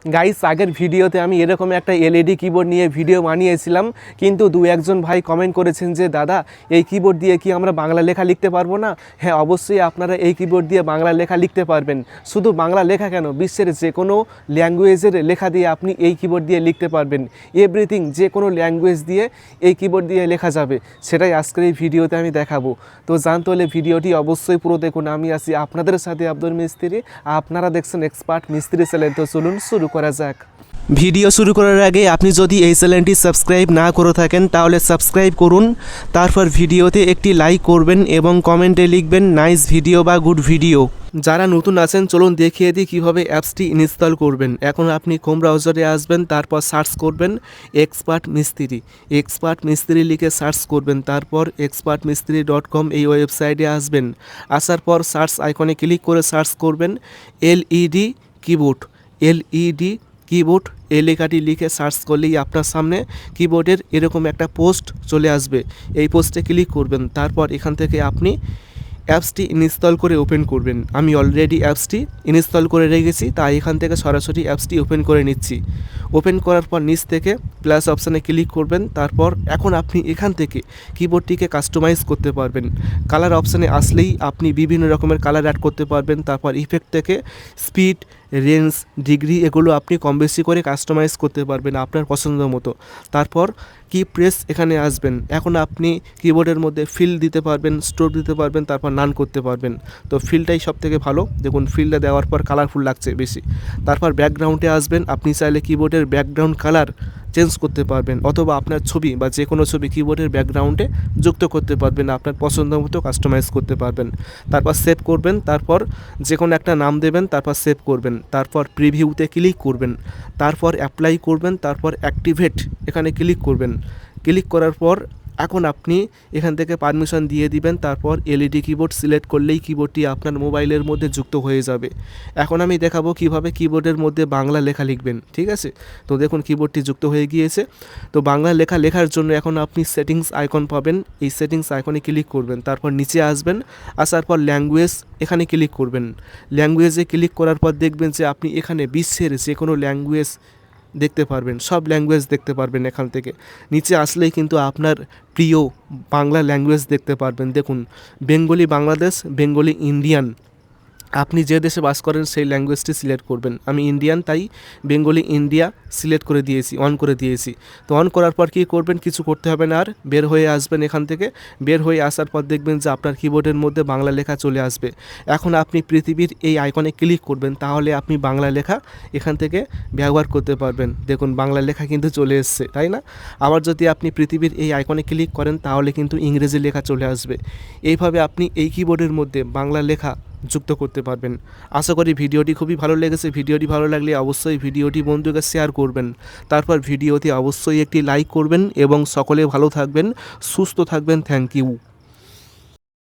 Guys, আগের ভিডিওতে আমি এরকম একটা এলইডি কিবোর্ড নিয়ে ভিডিও বানিয়েছিলাম, কিন্তু দু একজন ভাই কমেন্ট করেছেন যে দাদা এই কিবোর্ড দিয়ে কি আমরা বাংলা লেখা লিখতে পারবো না? হ্যাঁ, অবশ্যই আপনারা এই কিবোর্ড দিয়ে বাংলা লেখা লিখতে পারবেন। শুধু বাংলা লেখা কেন, বিশ্বের যে কোনো ল্যাঙ্গুয়েজের লেখা দিয়ে আপনি এই কিবোর্ড দিয়ে লিখতে পারবেন। এভরিথিং, যে কোনো ল্যাঙ্গুয়েজ দিয়ে এই কিবোর্ড দিয়ে লেখা যাবে, সেটাই আজকের এই ভিডিওতে আমি দেখাবো। তো জানতে হলে ভিডিওটি অবশ্যই পুরো দেখুন। আমি আছি আপনাদের সাথে আব্দুল মিস্ত্রি, আপনারা দেখছেন এক্সপার্ট মিস্ত্রি চ্যানেল। তো চলুন শুরু করা যাক। ভিডিও শুরু করার আগে আপনি যদি এই চ্যানেলটি সাবস্ক্রাইব না করে থাকেন তাহলে সাবস্ক্রাইব করুন, তারপর ভিডিওতে একটি লাইক করবেন এবং কমেন্টে লিখবেন নাইস ভিডিও বা গুড ভিডিও। যারা নতুন আছেন চলুন দেখিয়ে দিই কীভাবে অ্যাপসটি ইনস্টল করবেন। এখন আপনি ক্রোম ব্রাউজারে আসবেন, তারপর সার্চ করবেন এক্সপার্ট মিস্ত্রি লিখে সার্চ করবেন, তারপর expertmistri.com এই ওয়েবসাইটে আসবেন। আসার পর সার্চ আইকনে ক্লিক করে সার্চ করবেন এলইডি কিবোর্ড এই লেখাটি লিখে সার্চ করলেই আপনার সামনে কিবোর্ডের এরকম একটা পোস্ট চলে আসবে। এই পোস্টে ক্লিক করবেন, তারপর এখান থেকে আপনি অ্যাপসটি ইনস্টল করে ওপেন করবেন। আমি অলরেডি অ্যাপসটি ইনস্টল করে রেখেছি, তাই এখান থেকে সরাসরি অ্যাপসটি ওপেন করে নিচ্ছি। ওপেন করার পর নিচ থেকে প্লাস অপশানে ক্লিক করবেন, তারপর এখন আপনি এখান থেকে কিবোর্ডটিকে কাস্টমাইজ করতে পারবেন। কালার অপশানে আসলেই আপনি বিভিন্ন রকমের কালার অ্যাড করতে পারবেন। তারপর ইফেক্ট থেকে স্পিড, রেঞ্জ, ডিগ্রি এগুলো আপনি কম বেশি করে কাস্টমাইজ করতে পারবেন আপনার পছন্দ মতো। তারপর কি প্রেস এখানে আসবেন। এখন আপনি কিবোর্ডের মধ্যে ফিল দিতে পারবেন, স্ট্রোক দিতে পারবেন, তারপর নান করতে পারবেন। তো ফিলটাই সব থেকে ভালো, দেখুন ফিলটা দেওয়ার পর কালারফুল লাগছে বেশি। তারপর ব্যাকগ্রাউন্ডে আসবেন, আপনি চাইলে কিবোর্ডের ব্যাকগ্রাউন্ড কালার চেঞ্জ করতে পারবেন, অথবা আপনার ছবি বা যে কোনো ছবি কিবোর্ডের ব্যাকগ্রাউন্ডে যুক্ত করতে পারবেন, আপনার পছন্দ মতো কাস্টমাইজ করতে পারবেন। তারপর সেভ করবেন, তারপর যে কোনো একটা নাম দেবেন, তারপর সেভ করবেন, তারপর প্রিভিউতে ক্লিক করবেন, তারপর অ্যাপ্লাই করবেন, তারপর অ্যাক্টিভেট এখানে ক্লিক করবেন। ক্লিক করার পর এখন আপনি এখান থেকে পারমিশন দিয়ে দিবেন, তারপর এলইডি কিবোর্ড সিলেক্ট করলেই কিবোর্ডটি আপনার মোবাইলের মধ্যে যুক্ত হয়ে যাবে। এখন আমি দেখাবো কিভাবে কিবোর্ডের মধ্যে বাংলা লেখা লিখবেন, ঠিক আছে? তো দেখুন কিবোর্ডটি যুক্ত হয়ে গিয়েছে। তো বাংলা লেখা লেখার জন্য এখন আপনি সেটিংস আইকন পাবেন, এই সেটিংস আইকনে ক্লিক করবেন, তারপর নিচে আসবেন, আসার পর ল্যাঙ্গুয়েজ এখানে ক্লিক করবেন। ল্যাঙ্গুয়েজে ক্লিক করার পর দেখবেন যে আপনি এখানে বিশ্বের যে কোনো ল্যাঙ্গুয়েজ দেখতে পারবেন, সব ল্যাঙ্গুয়েজ দেখতে পারবেন। এখান থেকে নিচে আসলেই কিন্তু আপনার প্রিয় বাংলা ল্যাঙ্গুয়েজ দেখতে পারবেন। দেখুন বেঙ্গলি বাংলাদেশ, বেঙ্গলি ইন্ডিয়ান, আপনি যে দেশে বাস করেন সেই ল্যাঙ্গুয়েজটি সিলেক্ট করবেন। আমি ইন্ডিয়ান, তাই বেঙ্গলি ইন্ডিয়া সিলেক্ট করে দিয়েছি, অন করে দিয়েছি। তো অন করার পর কী করবেন, কিছু করতে হবে না, আর বের হয়ে আসবেন। এখান থেকে বের হয়ে আসার পর দেখবেন যে আপনার কিবোর্ডের মধ্যে বাংলা লেখা চলে আসবে। এখন আপনি পৃথিবীর এই আইকনে ক্লিক করবেন, তাহলে আপনি বাংলা লেখা এখান থেকে ব্যবহার করতে পারবেন। দেখুন বাংলা লেখা কিন্তু চলে এসছে, তাই না? আবার যদি আপনি পৃথিবীর এই আইকনে ক্লিক করেন তাহলে কিন্তু ইংরেজি লেখা চলে আসবে। এইভাবে আপনি এই কিবোর্ডের মধ্যে বাংলা লেখা যুক্ত করতে পারবেন। আশা করি ভিডিওটি খুবই ভালো লেগেছে। ভিডিওটি ভালো লাগলে অবশ্যই ভিডিওটি বন্ধুকে শেয়ার করবেন, তারপর ভিডিওতে অবশ্যই একটি লাইক করবেন এবং সকলে ভালো থাকবেন, সুস্থ থাকবেন। Thank you.